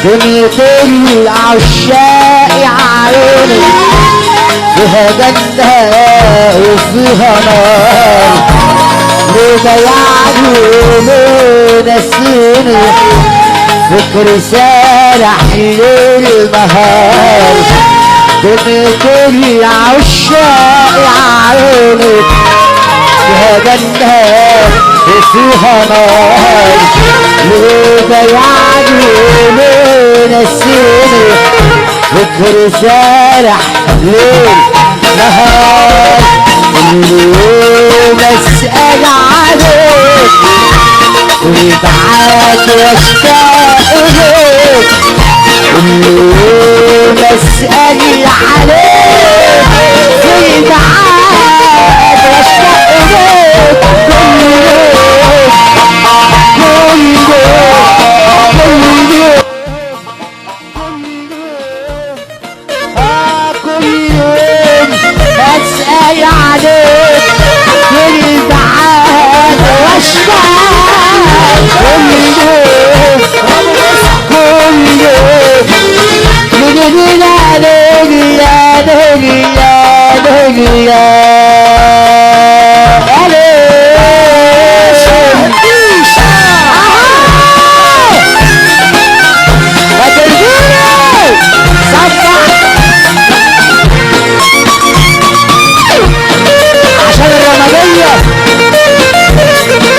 دنيا العشاق يا عيوني فيها جنة وفيها نار، ليه ضيعني وليه نسيني فكري سارح ليل نهار. دنيا العشاق يا عيوني فيها جنة وفيها نار، ليه ضيعني وليه نسيني فكري سارح ليل نهار. اليوم اسأل عليك ويبعت واشتاق اليك، اليوم اسأل عليك ويبعت واشتاق اليك. كل يوم كل يوم كل يوم اسأل عليك بالبعاد واشتاق. كل يوم كل يوم ليلة ليلة ليلة ليلة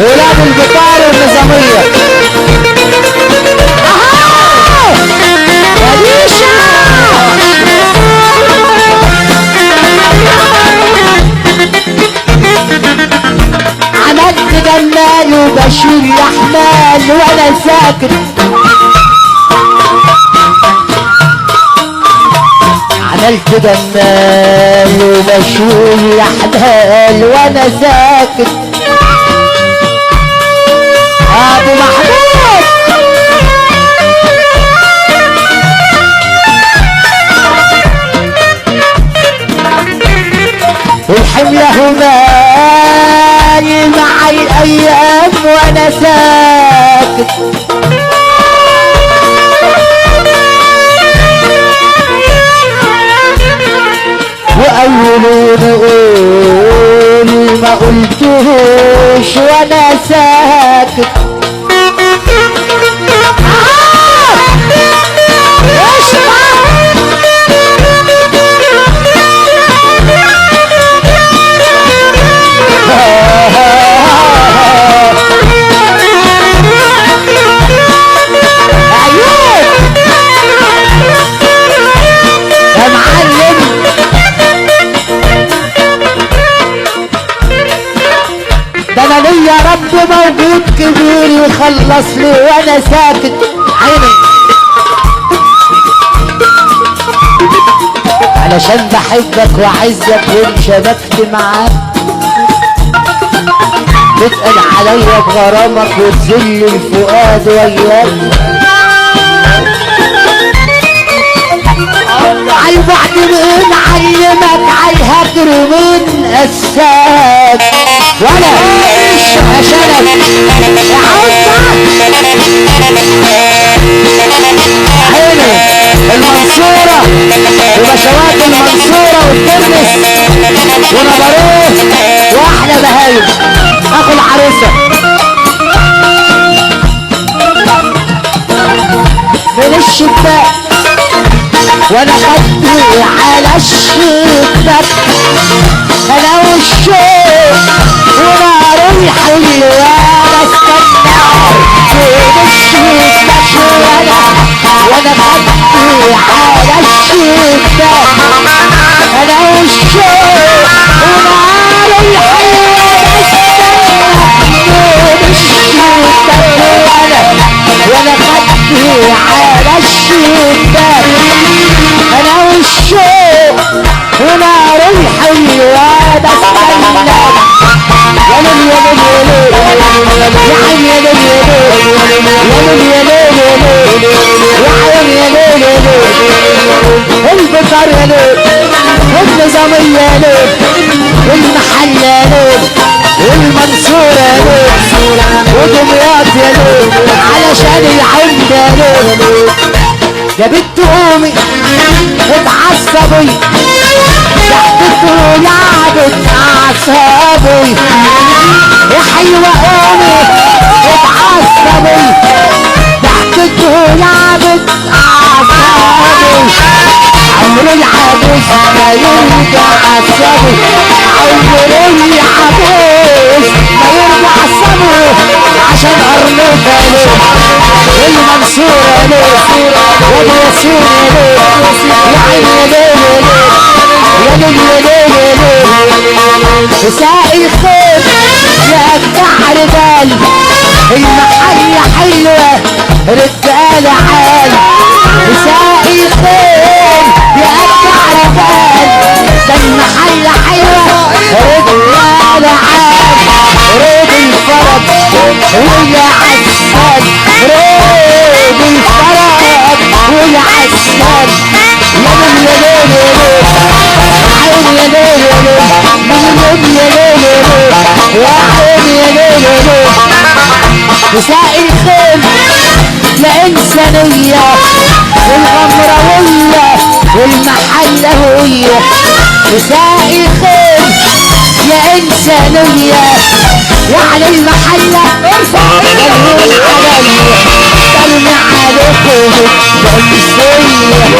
ولاد القطار النظامية. وديشة عملت جمال وبشيل احمال وانا ساكت، عملت جمال وبشيل احمال وانا ساكت. ابو محمود الحمله مالي مع الايام وانا ساكت، واولون قول ما قلتوش وانا ساكت. ده انا ليا رب موجود كبير يخلص لي وانا ساكت. عيني علشان بحبك وعزك وانشبكت معاك، تتقل عليا بغرامك وتذل الفؤاد وياك. عالبعد من علمك عالهجر من قساك ولا عشانك يا عيني المنصورة وبشوات المنصورة والترمس ونبروه واحلى بهايم اخو العروسة من الشباك وانا خدي على الشباك، انا والشوق ونار الحلوة بستنى من الشباك. وانا خدي على الشباك، انا والشوق ونار الحلوة بستنى من الشباك. وانا خدي على الشباك، انا والشوق ونار الحلوة بستنى. يا ليل يا ليل يا عين يا ليل يا ليل يا عين يا ليل البطار يا ليل والنظامية يا ليل والمحل يا ليل والمنصورة يا ليل ودمياط يا ليل علشان العمد يا ليل يا بنت قومي اتعصبي ضحكته يا بنت اعصابي يا حلوة قومي اتعصبي ضحكته يا بنت اعصابي عمر العبوس ما يرجع عصبي عمر العبوس ما يرجع عصبي عشان ارنوفة ليه المنصورة ليه وابو ياسين ليه يا عيني ليه يا ليل ليه ساقي خير يا اجدع رجال المحلة حلوة رجال عال ساقي خير يا اجدع رجال ده المحلة حلوة رجال عال رود الفرج ويا عسال رود الفرج ويا عسال يا ليل عين يا ليل يا عين يا ليل مساء الخير يا إنسانية والغمروية والمحلوية مساء الخير يا إنسانية يعني المحلة ارفع قلبي عليا قلبي عليكم التمثيلية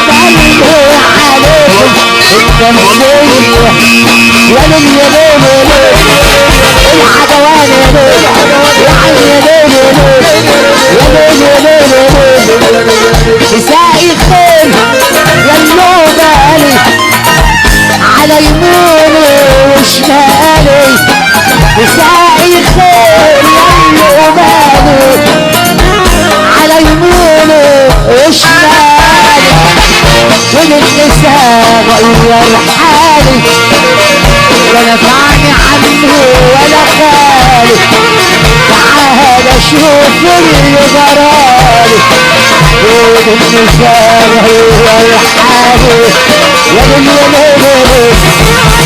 قلبي عليكم التمثيلية يا ليل يا ليل العدوان يا ليل يا عين يا ليل يا ليل مساء الخير يا النوبالي على يميني وشمالي مساء الخير يا النوبالي على يميني وشمالي والنساء غير حالي ولا نفعني عنه ولا خالي تعال اشوف اللي جرالي والنساء غير حالي يا ليل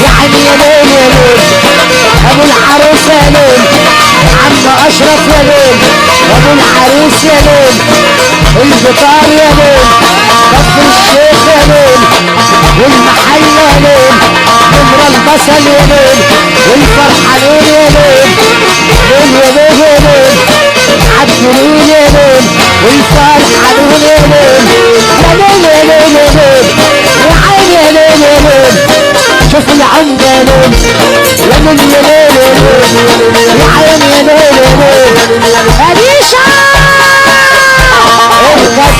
يا عيني يا ليل ابو العروس يا ليل عم اشرف يا ليل ابو العروس يا ليل الفطار يا ليل كفر الشيخ يا ليل والمحل يا ليل نمر البصل يا ليل والفرحانين يا ليل ليل يا ليل يا ليل عبدالليل يا ليل والفرحانين يا ليل يا ليل يا ليل يا ليل يا عين يا ليل يا ليل شوف العند يا ليل يا ليل يا ليل يا عين يا ليل يا ليل أديشة ايه كده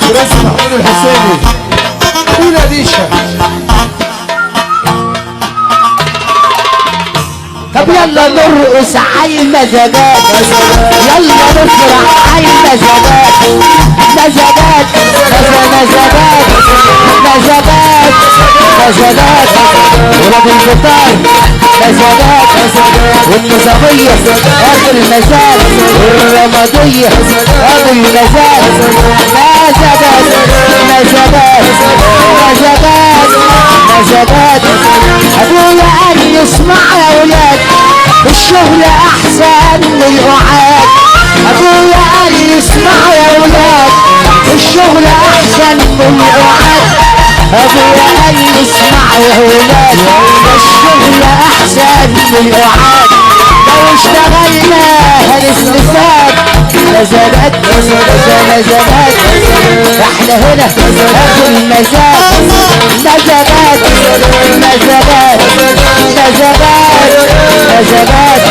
برنس محمود الحسيني اولى ديشه. طب يلا نرقص على المزاجات، يلا نفرح على المزاجات، مزاجات مزاجات مزاجات مزاجات ولاد الجيتار مزاجات والنظامية اخر المزاج والرمادية اخر المزاج مزاجات مزاجات مزاجات مزاجات. ابويا قال لي اسمع يا ولاد الشغل احسن من القعاد، ابويا قال لي اسمع يا ولاد الشغل احسن من القعاد، ابويا قال لي اسمع يا ولاد الشغل احسن من القعاد، لو اشتغلنا هنستفاد مزاجات مزاجات احنا هنا اخر المزاج مزاجات مزاجات مزاجات مزاجات.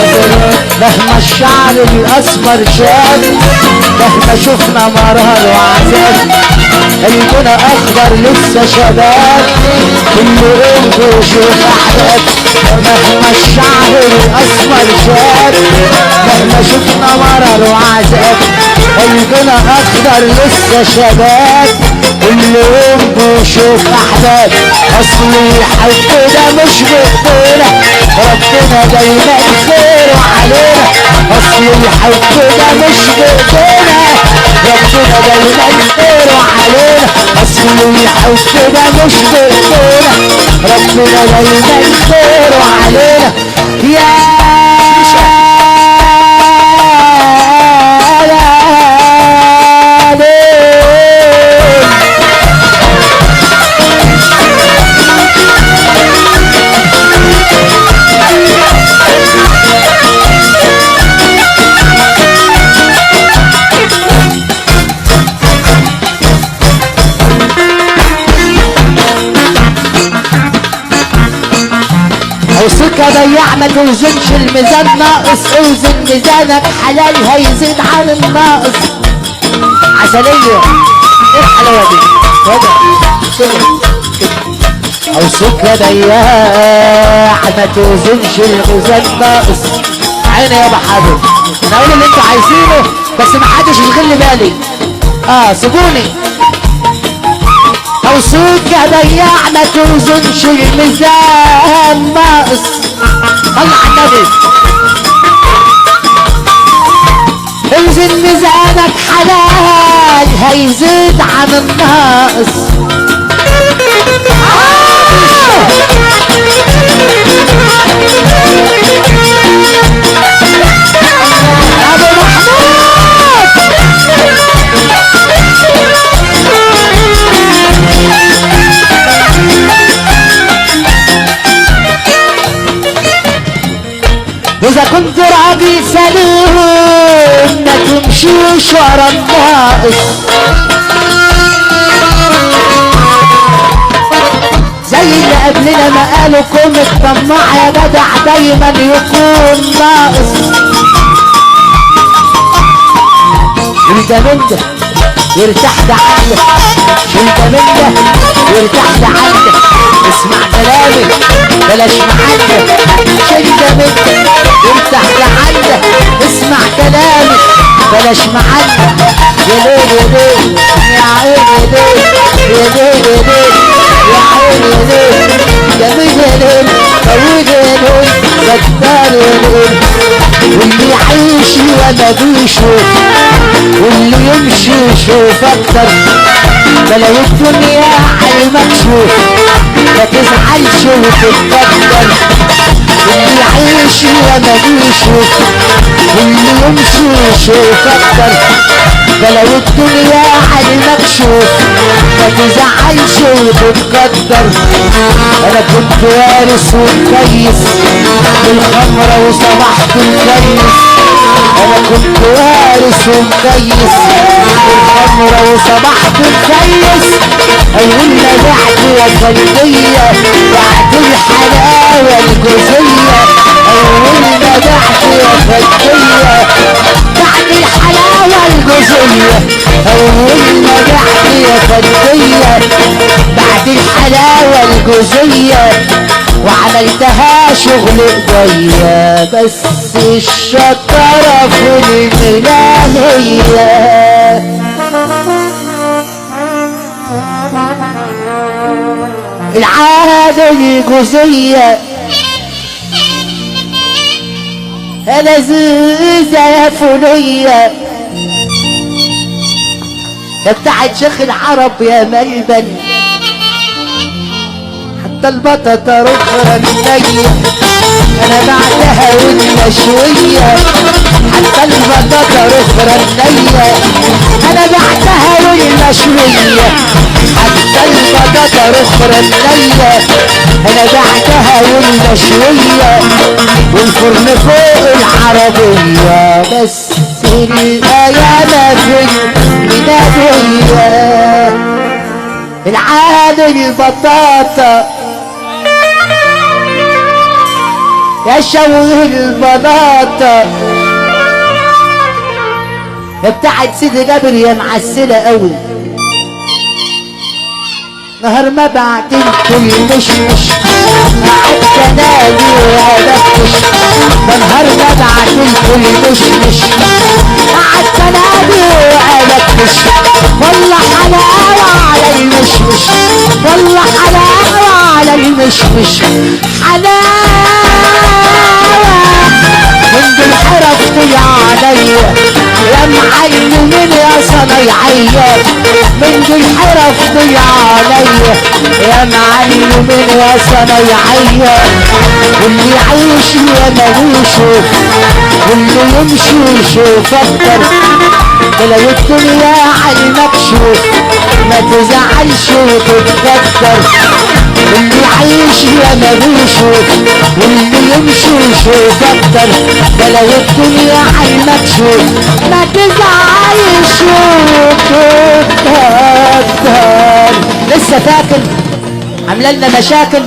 مهما الشعر الاسمر شاب مهما شفنا مرار وعذاب قلبنا اخضر لسه شباب كل قلبه شوف احباب. مهما الشعر الاسمر شاب مهما شفنا مرار وعذاب قلبنا اخضر لسه شباب كل قلبه شوف احباب. اصل الحب ده مش بايدينا ربنا دايما خيره علينا، اصل الحب ده مش بايدينا ربنا دايما خيره علينا، اصل الحب ده مش بايدينا ربنا دايما خيره علينا. يا وسكة ضيع ما توزنش الميزان ناقص، اوزن ميزانك حلال هيزيد عن الناقص. عسلية ايه الحلاوة دي؟ او سكة ضيع ما توزنش الميزان ناقص. عيني يا ابو حبيب انا اقول اللي انتوا عايزينه بس ما حدش يشغل بالي. سيبوني. او سكة ضيع ما توزنش الميزان ناقص. الله على النبي. اوزن ميزانك حلال هيزيد عن الناقص. ابو محمود إذا كنت راجل سليم ما تمشيش ورا الناقص، زي اللي قبلنا ما قالوا كن الطماع يا جدع دايما يكون ناقص. انت من ده يرتاح ده عندك، انت من ده يرتاح ده عندك، اسمع كلامي بلاش معندك، انت من ده يرتاح ده عندك، اسمع كلامي بلاش معندك. يا ليل يا ليل يا عين يا ليل يا ليل يا ليل يا عين يا ليل جميل يا ليل طويل يا ليل ستار يا ليل. واللي يعيش وما بيشوف واللي يمشي يشوف اكتر، بلاقي الدنيا على المكشوف ما تزعلش وتتقدر. واللي يعيش وما بيشوف واللي يمشي يشوف اكتر، بلاقي الدنيا على المكشوف ما تزعلش وتتقدر. انا كنت وارث وكويس بالخمرة وصبحت مكيس، انا كنت وارث ومكيس بالخمرة وصبحت مكيس. اول ما بعت يا فندية بعت الحلاوة الجوزية، اول ما بعت يا فندية بعت الحلاوة الجوزية، اول ما بعت عملية فنية بعد الحلاوة الجوزية وعملتها شغل ايديا بس الشطارة في المنامية العادة الجوزية لذيذة يا فنية يا بتاعت شيخ العرب يا ملبن حتى البطاطا رخرة النية انا بعدها والمشوية حتى البطاطا رخرة النية انا بعدها والمشوية حتى البطاطا رخرة النية انا بعدها والمشوية والفرن فوق العربية بس الايام في الميلادية العادة البطاطا يا شوي البلاطة يا بتاعت سيدي جابر يا معسلة قوي نهار ما بعتلكوا المشمش قعدت انادي وادفش ده نهار ما بعتلكوا المشمش قعدت انادي وادفش والله حلاوة على المشمش والله حلاوة على المشمش حلاوة من دول حرفتي عليا يا معلمين يا صنايعية من دول حرفتي عليا يا معلمين يا صنايعية واللي يعيش يا ملوشه واللي يمشي يشوف اكتر ده لو الدنيا على مكشوف ما تزعلش وتتكدر واللي يعيش يا ملوشه واللي يمشي يشوف اكتر ده لو الدنيا على مكشوف ما تزعلش وتتكدر لسه فاكر عامله لنا مشاكل